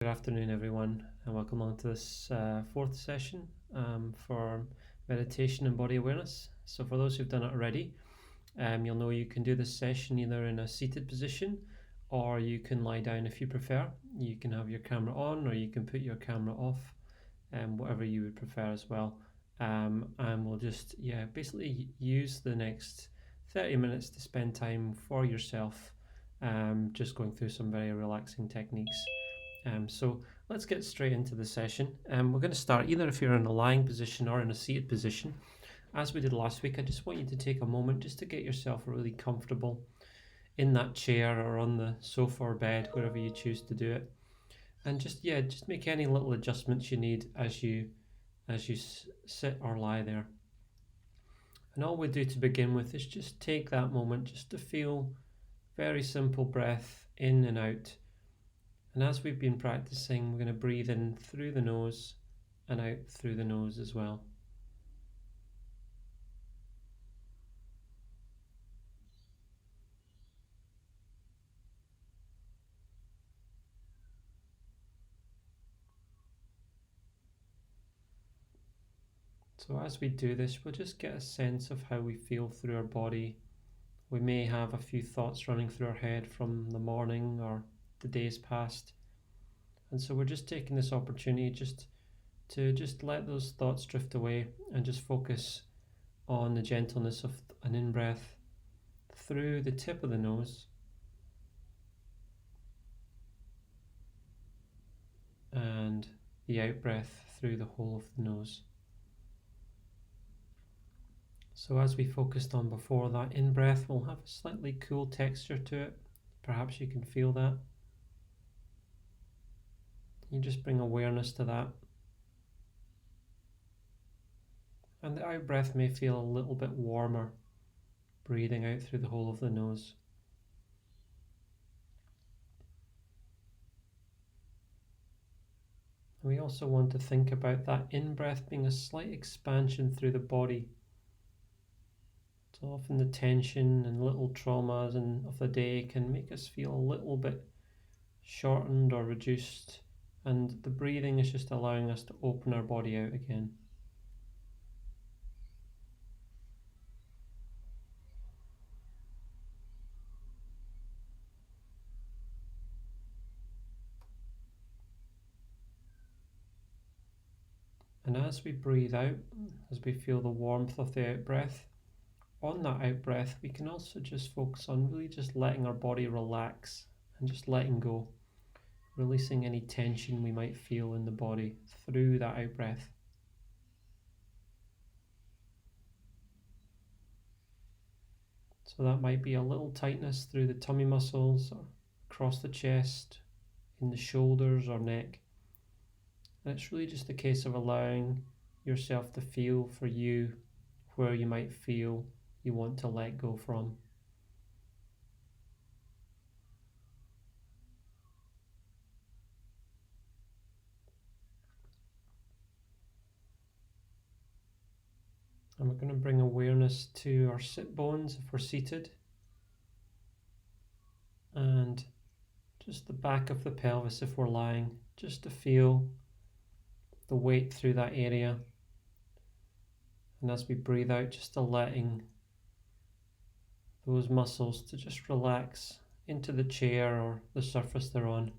Good afternoon, everyone, and welcome on to this fourth session for meditation and body awareness. So for those who've done it already, you'll know you can do this session either in a seated position or you can lie down if you prefer. You can have your camera on or you can put your camera off, whatever you would prefer as well. And we'll just, basically use the next 30 minutes to spend time for yourself, just going through some very relaxing techniques. So let's get straight into the session. We're going to start either if you're in a lying position or in a seated position. As we did last week, I just want you to take a moment just to get yourself really comfortable in that chair or on the sofa or bed, wherever you choose to do it. And just make any little adjustments you need as you sit or lie there. And all we do to begin with is just take that moment just to feel very simple breath in and out. And as we've been practicing, we're going to breathe in through the nose and out through the nose as well. So as we do this, we'll just get a sense of how we feel through our body. We may have a few thoughts running through our head from the morning or the days past. And so we're just taking this opportunity to let those thoughts drift away and just focus on the gentleness of an in-breath through the tip of the nose and the out-breath through the whole of the nose. So as we focused on before, that in-breath will have a slightly cool texture to it. Perhaps you can feel that. You just bring awareness to that. And the out-breath may feel a little bit warmer, breathing out through the whole of the nose. And we also want to think about that in-breath being a slight expansion through the body. So often the tension and little traumas of the day can make us feel a little bit shortened or reduced, and the breathing is just allowing us to open our body out again. And as we breathe out, as we feel the warmth of the out-breath, on that out-breath, we can also just focus on really just letting our body relax and just letting go, releasing any tension we might feel in the body through that out-breath. So that might be a little tightness through the tummy muscles or across the chest, in the shoulders or neck. And it's really just a case of allowing yourself to feel for you where you might feel you want to let go from. And we're going to bring awareness to our sit bones if we're seated, and just the back of the pelvis if we're lying, just to feel the weight through that area. And as we breathe out, just letting those muscles to just relax into the chair or the surface they're on,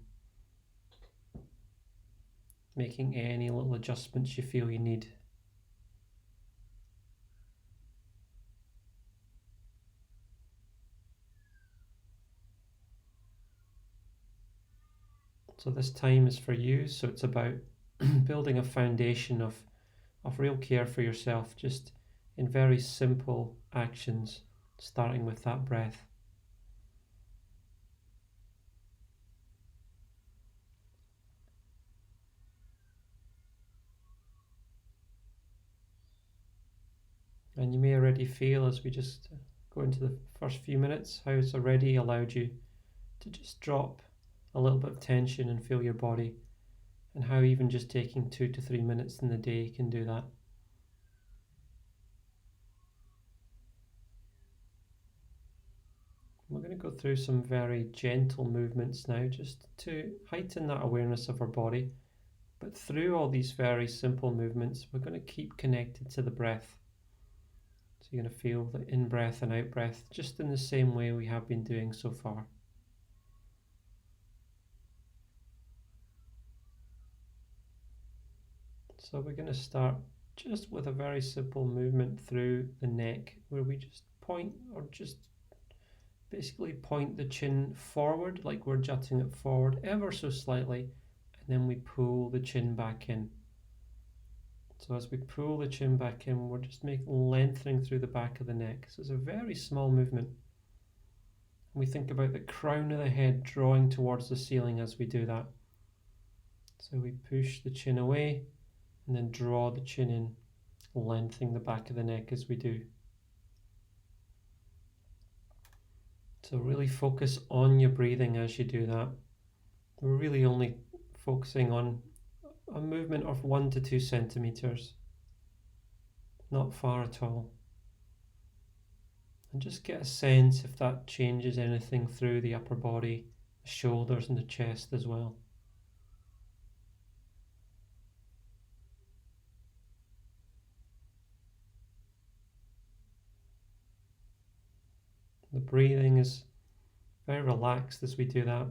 making any little adjustments you feel you need. So this time is for you, so it's about building a foundation of real care for yourself, just in very simple actions, starting with that breath. And you may already feel, as we just go into the first few minutes, how it's already allowed you to just drop a little bit of tension and feel your body, and how even just taking 2 to 3 minutes in the day can do that. We're going to go through some very gentle movements now, just to heighten that awareness of our body. But through all these very simple movements, we're going to keep connected to the breath. So you're going to feel the in-breath and out-breath just in the same way we have been doing so far. So we're going to start just with a very simple movement through the neck, where we just point, or just basically point the chin forward, like we're jutting it forward ever so slightly, and then we pull the chin back in. So as we pull the chin back in, we're just lengthening through the back of the neck. So it's a very small movement. We think about the crown of the head drawing towards the ceiling as we do that. So we push the chin away and then draw the chin in, lengthening the back of the neck as we do. So really focus on your breathing as you do that. We're really only focusing on a movement of 1 to 2 centimeters, not far at all. And just get a sense if that changes anything through the upper body, the shoulders and the chest as well. The breathing is very relaxed as we do that.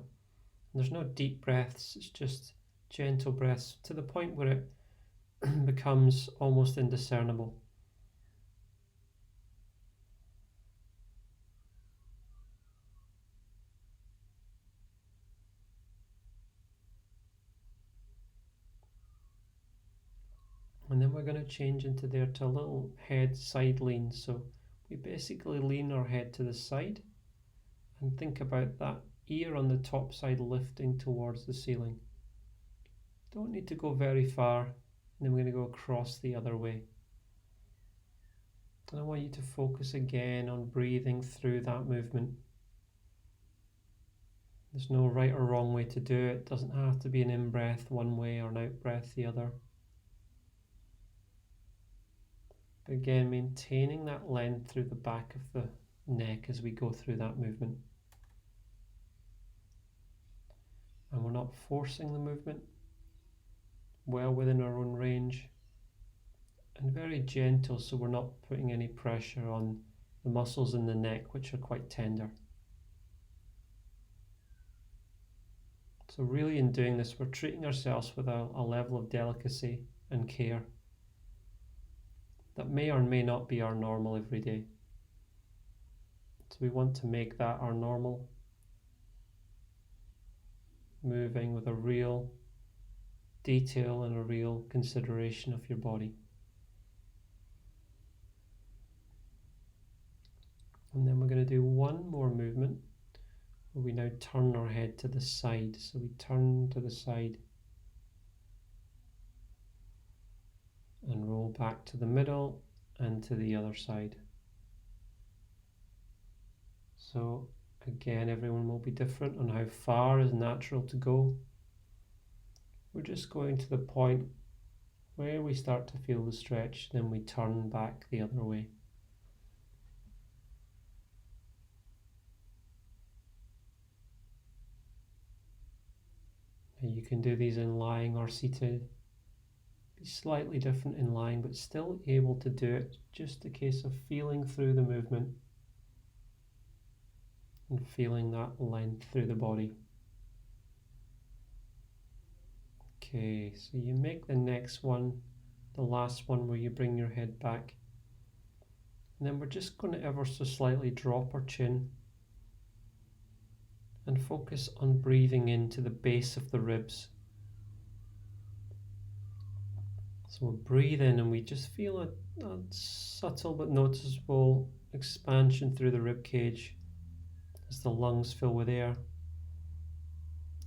There's no deep breaths, it's just gentle breaths to the point where it becomes almost indiscernible. And then we're going to change into there to a little head side lean. So we basically lean our head to the side and think about that ear on the top side lifting towards the ceiling. Don't need to go very far, and then we're going to go across the other way. And I want you to focus again on breathing through that movement. There's no right or wrong way to do it. It doesn't have to be an in-breath one way or an out-breath the other. But again, maintaining that length through the back of the neck as we go through that movement. And we're not forcing the movement, well within our own range, and very gentle, so we're not putting any pressure on the muscles in the neck, which are quite tender. So really in doing this, we're treating ourselves with a level of delicacy and care that may or may not be our normal every day. So we want to make that our normal, moving with a real detail and a real consideration of your body. And then we're going to do one more movement where we now turn our head to the side. So we turn to the side and roll back to the middle and to the other side. So again, everyone will be different on how far is natural to go. We're just going to the point where we start to feel the stretch, then we turn back the other way. And you can do these in lying or seated. Be slightly different in lying, but still able to do it. Just a case of feeling through the movement and feeling that length through the body. Okay, so you make the next one, the last one, where you bring your head back. And then we're just going to ever so slightly drop our chin and focus on breathing into the base of the ribs. So we'll breathe in and we just feel a subtle but noticeable expansion through the rib cage as the lungs fill with air.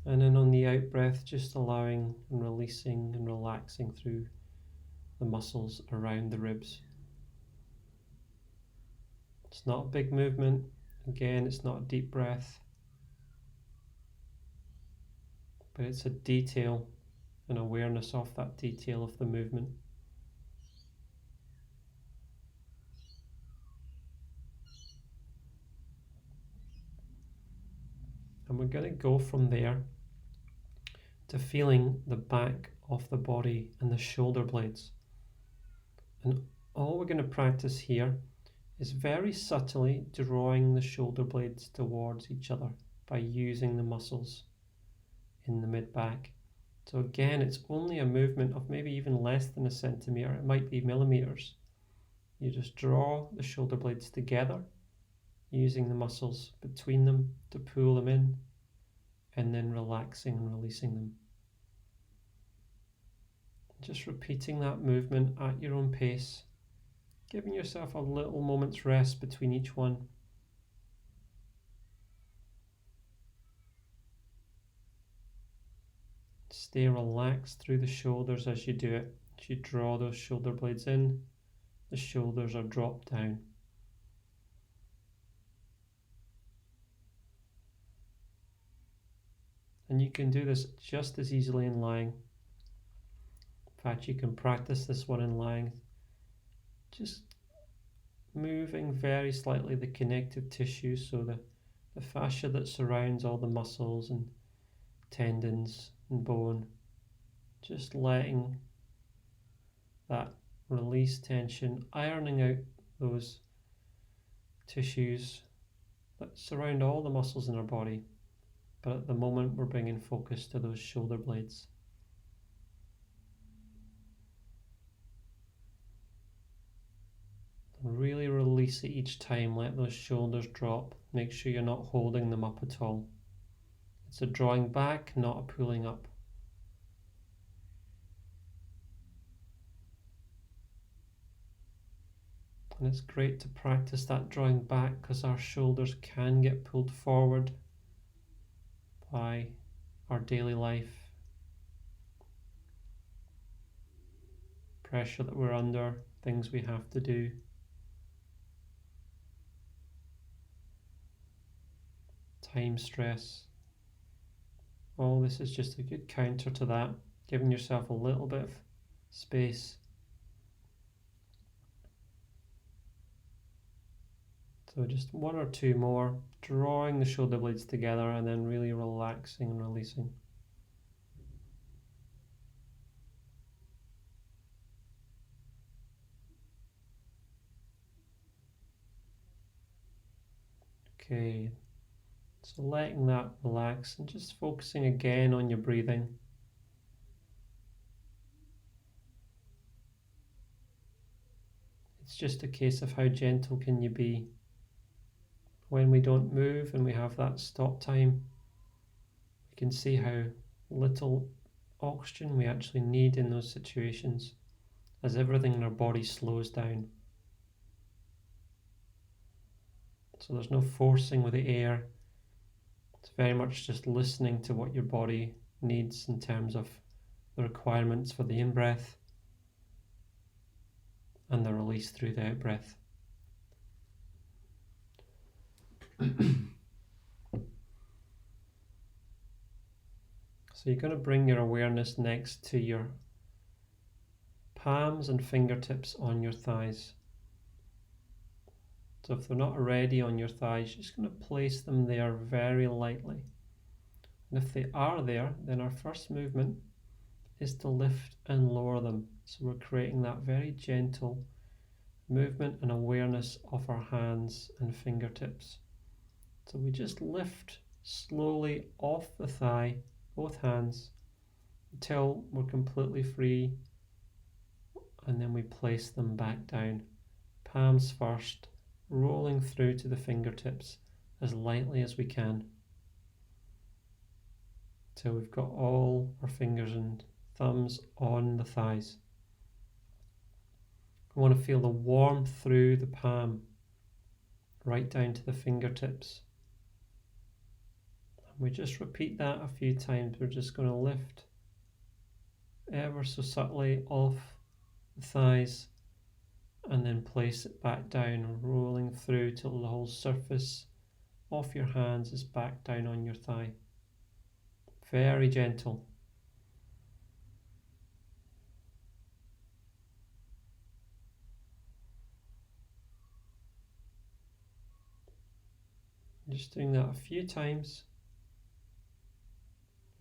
And then on the out breath, just allowing and releasing and relaxing through the muscles around the ribs. It's not a big movement. Again, it's not a deep breath, but it's a detail, an awareness of that detail of the movement. And we're going to go from there to feeling the back of the body and the shoulder blades. And all we're going to practice here is very subtly drawing the shoulder blades towards each other by using the muscles in the mid-back. So again, it's only a movement of maybe even less than a centimetre. It might be millimetres. You just draw the shoulder blades together, using the muscles between them to pull them in, and then relaxing and releasing them. Just repeating that movement at your own pace, giving yourself a little moment's rest between each one. Stay relaxed through the shoulders as you do it. As you draw those shoulder blades in, the shoulders are dropped down. And you can do this just as easily in lying. In fact, you can practice this one in lying. Just moving very slightly the connective tissue, so the fascia that surrounds all the muscles and tendons and bone, just letting that release tension, ironing out those tissues that surround all the muscles in our body. But at the moment we're bringing focus to those shoulder blades. Really release it each time, let those shoulders drop. Make sure you're not holding them up at all. It's a drawing back, not a pulling up. And it's great to practice that drawing back because our shoulders can get pulled forward by our daily life, pressure that we're under, things we have to do. Time stress. All this is just a good counter to that, giving yourself a little bit of space. So just one or two more, drawing the shoulder blades together and then really relaxing and releasing. Okay, so letting that relax and just focusing again on your breathing. It's just a case of how gentle can you be. When we don't move and we have that stop time, we can see how little oxygen we actually need in those situations as everything in our body slows down. So there's no forcing with the air. It's very much just listening to what your body needs in terms of the requirements for the in-breath and the release through the out-breath. So you're going to bring your awareness next to your palms and fingertips on your thighs. So if they're not already on your thighs, you're just going to place them there very lightly. And if they are there, then our first movement is to lift and lower them. So we're creating that very gentle movement and awareness of our hands and fingertips. So we just lift slowly off the thigh, both hands, until we're completely free, and then we place them back down, palms first, rolling through to the fingertips as lightly as we can, till we've got all our fingers and thumbs on the thighs. We want to feel the warmth through the palm, right down to the fingertips. We just repeat that a few times. We're just going to lift ever so subtly off the thighs and then place it back down, rolling through till the whole surface of your hands is back down on your thigh. Very gentle. Just doing that a few times.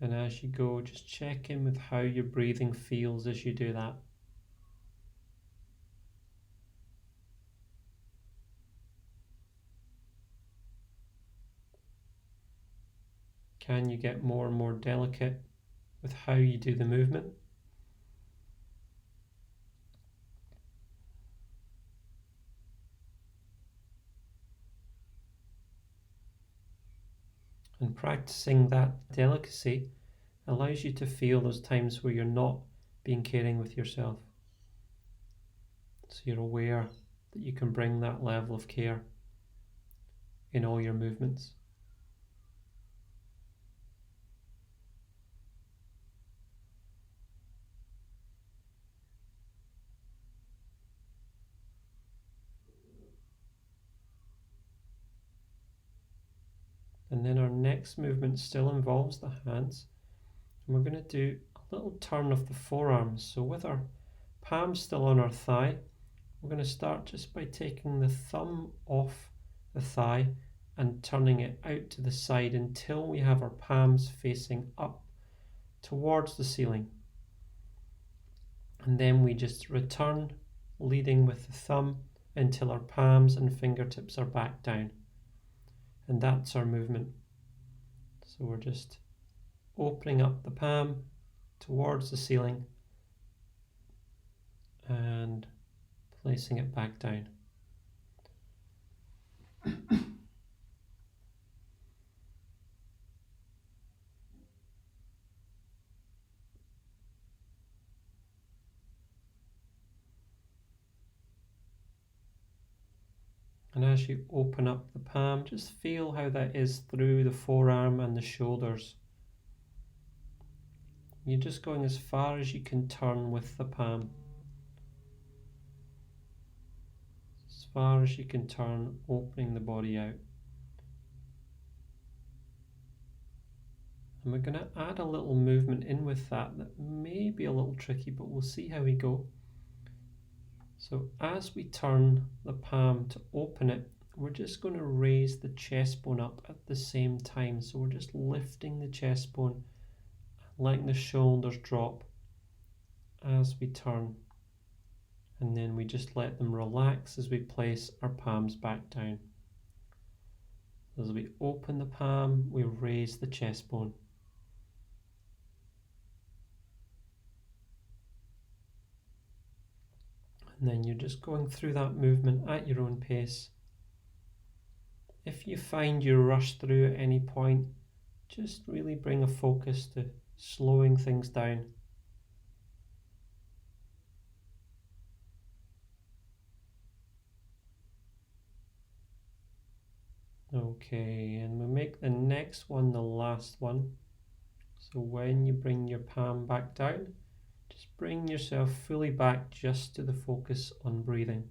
And as you go, just check in with how your breathing feels as you do that. Can you get more and more delicate with how you do the movement? And practicing that delicacy allows you to feel those times where you're not being caring with yourself. So you're aware that you can bring that level of care in all your movements. And then our next movement still involves the hands. And we're going to do a little turn of the forearms. So with our palms still on our thigh, we're going to start just by taking the thumb off the thigh and turning it out to the side until we have our palms facing up towards the ceiling. And then we just return, leading with the thumb until our palms and fingertips are back down. And that's our movement. So we're just opening up the palm towards the ceiling and placing it back down. And as you open up the palm, just feel how that is through the forearm and the shoulders. You're just going as far as you can turn with the palm. As far as you can turn, opening the body out. And we're going to add a little movement in with that may be a little tricky, but we'll see how we go. So as we turn the palm to open it, we're just going to raise the chest bone up at the same time. So we're just lifting the chest bone, letting the shoulders drop as we turn. And then we just let them relax as we place our palms back down. As we open the palm, we raise the chest bone. And then you're just going through that movement at your own pace. If you find you rush through at any point, just really bring a focus to slowing things down. Okay, and we'll make the next one the last one. So when you bring your palm back down, just bring yourself fully back just to the focus on breathing.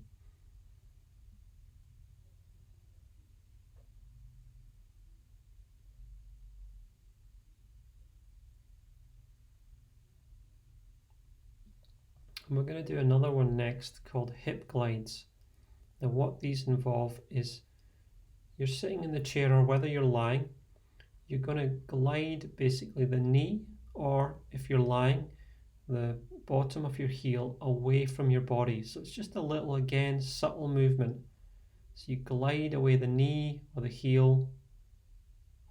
And we're going to do another one next called hip glides. Now what these involve is you're sitting in the chair, or whether you're lying, you're going to glide basically the knee, or if you're lying, the bottom of your heel away from your body. So it's just a little, again, subtle movement. So you glide away the knee or the heel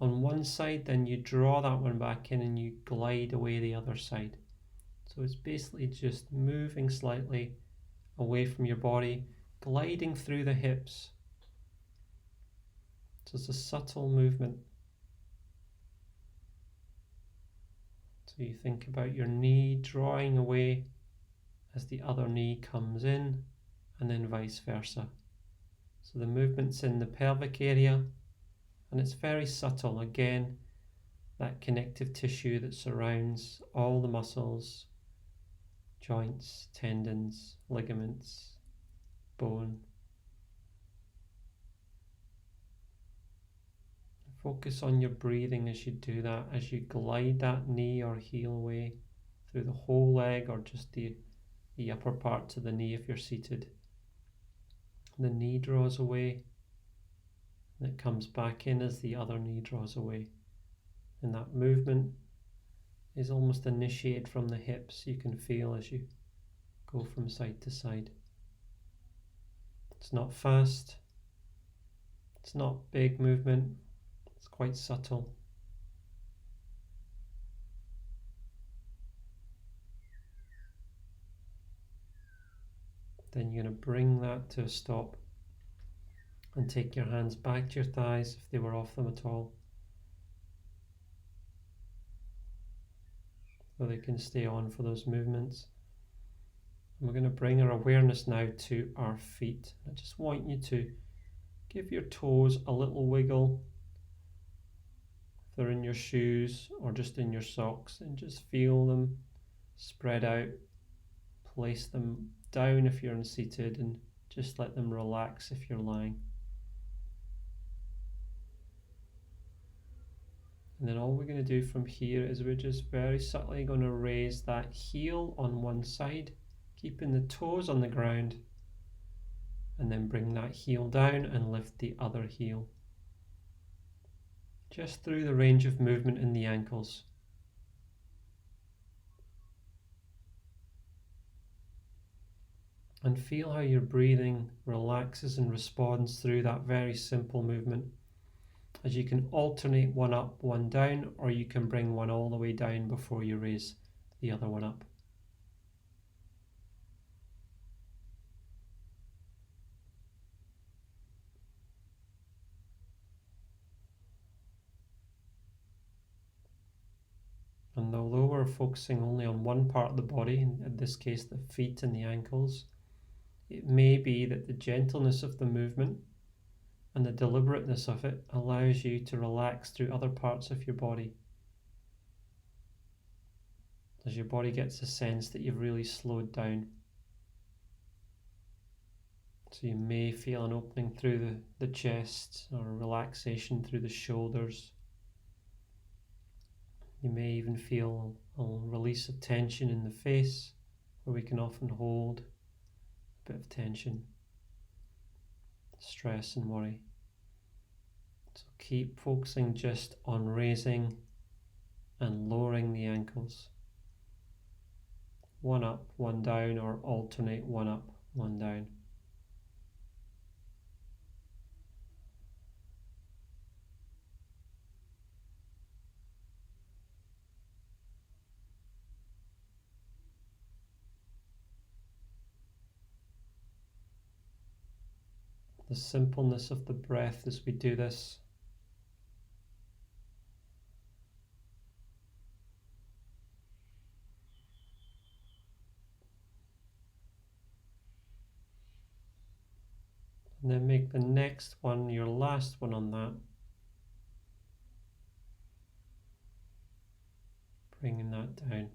on one side, then you draw that one back in and you glide away the other side. So it's basically just moving slightly away from your body, gliding through the hips. So it's a subtle movement. So you think about your knee drawing away as the other knee comes in, and then vice versa. So the movement's in the pelvic area, and it's very subtle. Again, that connective tissue that surrounds all the muscles, joints, tendons, ligaments, bone. Focus on your breathing as you do that, as you glide that knee or heel away through the whole leg, or just the upper part to the knee if you're seated. The knee draws away, and it comes back in as the other knee draws away. And that movement is almost initiated from the hips. You can feel as you go from side to side. It's not fast, it's not big movement, it's quite subtle. Then you're going to bring that to a stop and take your hands back to your thighs if they were off them at all, so they can stay on for those movements. And we're going to bring our awareness now to our feet. I just want you to give your toes a little wiggle. If they're in your shoes or just in your socks, and just feel them spread out. Place them down if you're seated, and just let them relax if you're lying. And then all we're going to do from here is we're just very subtly going to raise that heel on one side, keeping the toes on the ground, and then bring that heel down and lift the other heel. Just through the range of movement in the ankles. And feel how your breathing relaxes and responds through that very simple movement. As you can alternate one up, one down, or you can bring one all the way down before you raise the other one up. And although we're focusing only on one part of the body, in this case the feet and the ankles, it may be that the gentleness of the movement and the deliberateness of it allows you to relax through other parts of your body. As your body gets a sense that you've really slowed down. So you may feel an opening through the chest, or a relaxation through the shoulders. You may even feel a release of tension in the face, where we can often hold a bit of tension, stress and worry. So keep focusing just on raising and lowering the ankles. One up, one down, or alternate one up, one down. The simpleness of the breath as we do this. And then make the next one your last one on that. Bringing that down.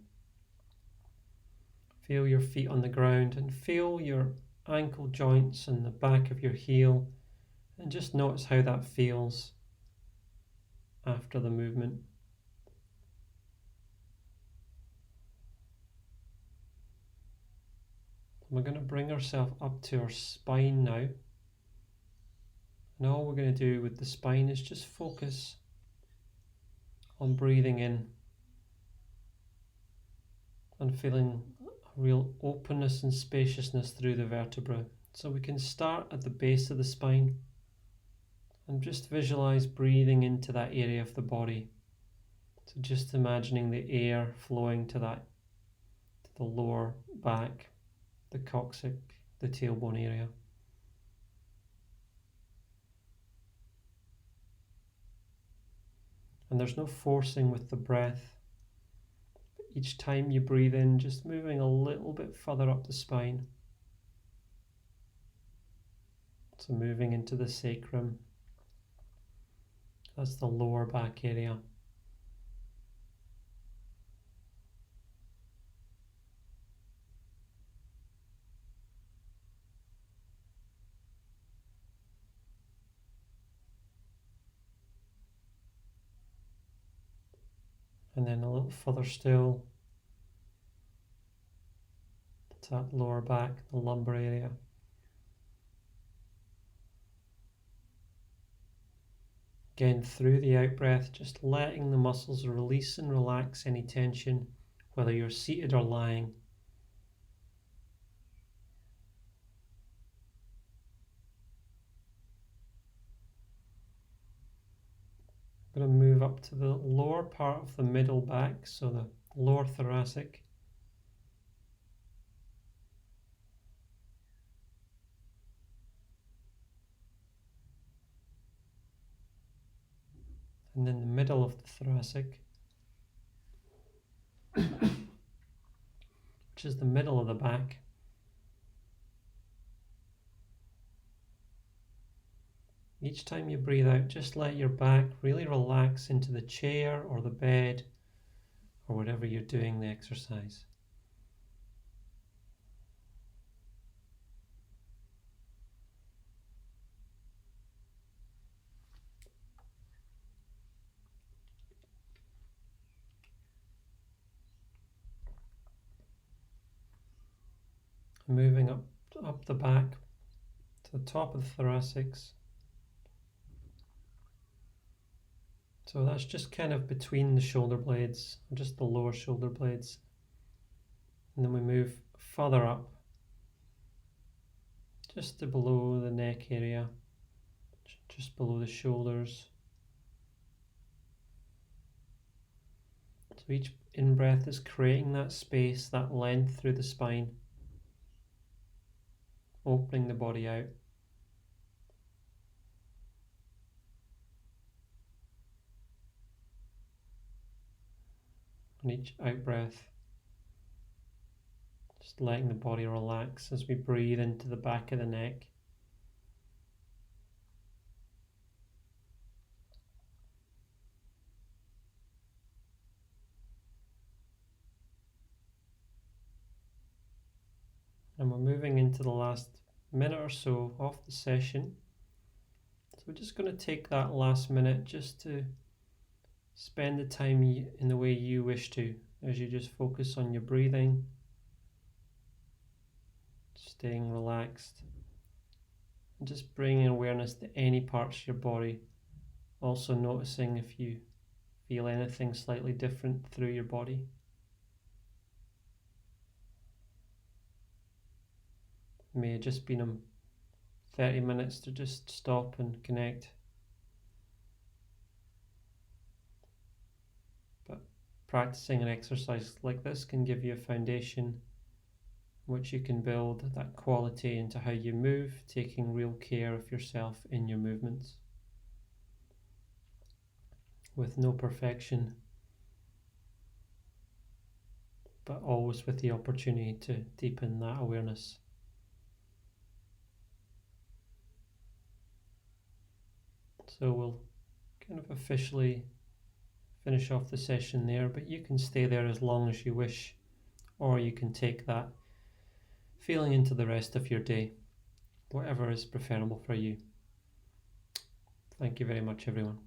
Feel your feet on the ground and feel your ankle joints and the back of your heel, and just notice how that feels after the movement. We're going to bring ourselves up to our spine now. And all we're going to do with the spine is just focus on breathing in and feeling a real openness and spaciousness through the vertebra. So we can start at the base of the spine and just visualize breathing into that area of the body. So just imagining the air flowing to the lower back, the coccyx, the tailbone area. And there's no forcing with the breath. Each time you breathe in, just moving a little bit further up the spine. So moving into the sacrum. That's the lower back area. And then a little further still, to that lower back, the lumbar area. Again, through the out breath, just letting the muscles release and relax any tension, whether you're seated or lying. I'm going to move up to the lower part of the middle back, so the lower thoracic. And then the middle of the thoracic, which is the middle of the back. Each time you breathe out, just let your back really relax into the chair or the bed or whatever you're doing the exercise. Moving up the back to the top of the thoracics. So that's just kind of between the shoulder blades, just the lower shoulder blades. And then we move further up, just to below the neck area, just below the shoulders. So each in-breath is creating that space, that length through the spine, opening the body out. And each out-breath, just letting the body relax as we breathe into the back of the neck. And we're moving into the last minute or so of the session. So we're just going to take that last minute just to spend the time in the way you wish to, as you just focus on your breathing, staying relaxed, and just bringing awareness to any parts of your body, also noticing if you feel anything slightly different through your body. It may have just been 30 minutes to just stop and connect. But practicing an exercise like this can give you a foundation which you can build that quality into how you move, taking real care of yourself in your movements, with no perfection, but always with the opportunity to deepen that awareness. So we'll kind of officially finish off the session there, but you can stay there as long as you wish, or you can take that feeling into the rest of your day, whatever is preferable for you. Thank you very much, everyone.